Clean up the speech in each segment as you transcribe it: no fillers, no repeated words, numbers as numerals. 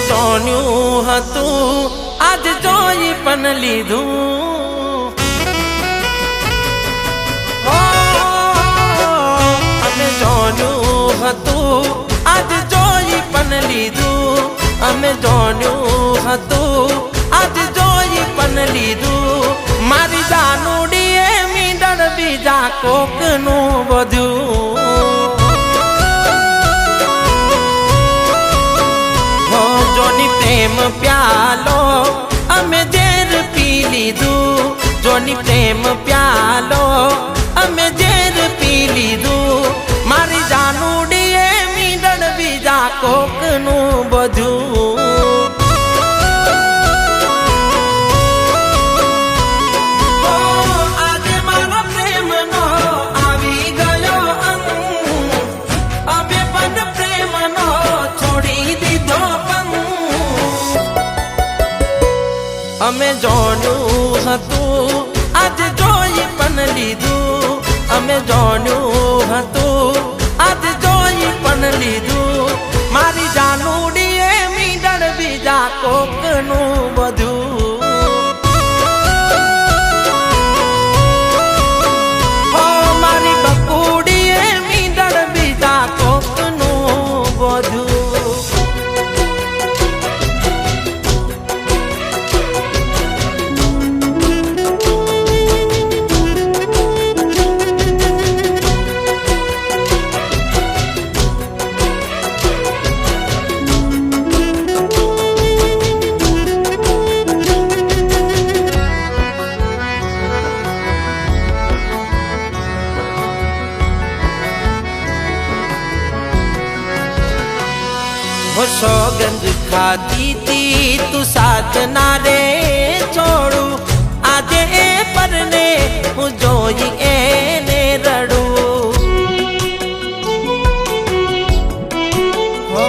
જોન્યું હતું આજ જોઈ પણ લીધું અમે જોન્યું હતું આજ જોઈ પણ લીધું અમે જોન્યું હતું આજ જોઈ પણ લીધું મારી જાનુડીએ મીંડળ બીજા કોકનું બધું જોની પ્રેમ પ્યાલો અમે ઝેર પી લીધું જોની પ્રેમ પ્યાલો અમે ઝેર પી લીધું મારી જાનુડીએ મીંડળ બીજા કોકનું બધું અમે જોન્યું હતું આજ જોઈ પણ લીધું અમે જોન્યું હતું આજ જોઈ પણ લીધું મારી જાનુડીએ મીંડળ બીજા કોકનું બધું મારી બકુડીએ મીંડળ બીજા કોકનું બધું સોગંદ ખાતી તી તું સાથ ના રે છોડું આજે એ પરને હું જોઈ એને રડું હો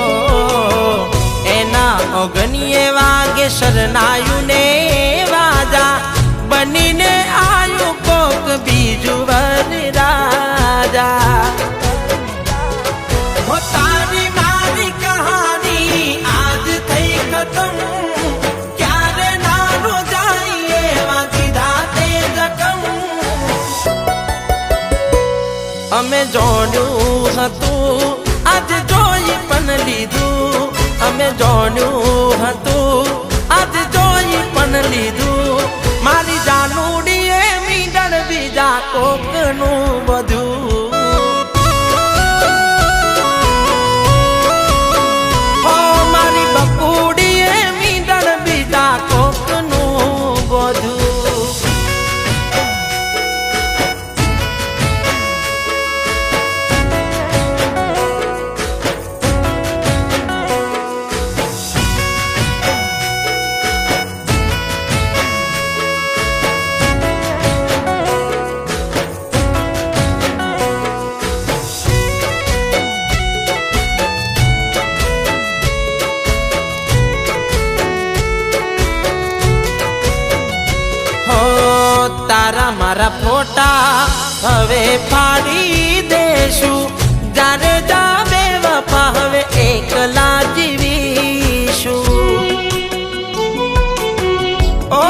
એના ઓગણીએ વાગે શરણાયું ને વાજા બનીને આયું કોક બીજું વર રાજા અમે જોન્યું હતું આજ જોઈ પણ લીધું અમે જોન્યું હતું આજ જોઈ પણ લીધું મારી જાનુડીએ મીંડળ બીજા કોકનું બધું મારી બકુડીએ મીંડળ બીજા કોકનું બધું તારા મારા ફોટા હવે ફાડી દેશું જાને જાવે વફા હવે એકલા જીવીશું ઓ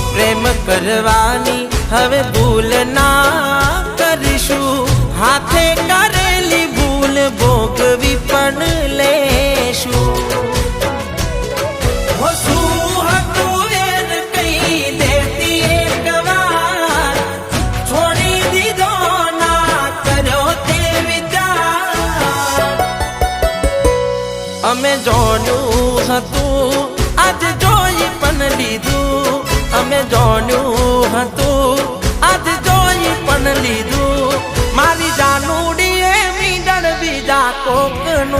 પ્રેમ કરવાની હવે ભૂલ ના કરીશું હાથે કરેલી ભૂલ ભોગવી પણ લેશું અમે જોન્યું હતું આજ જોઈ પણ લીધું અમે જોન્યું હતું આજ જોઈ પણ લીધું મારી જાનુડીએ મીંડળ બીજા કોકનું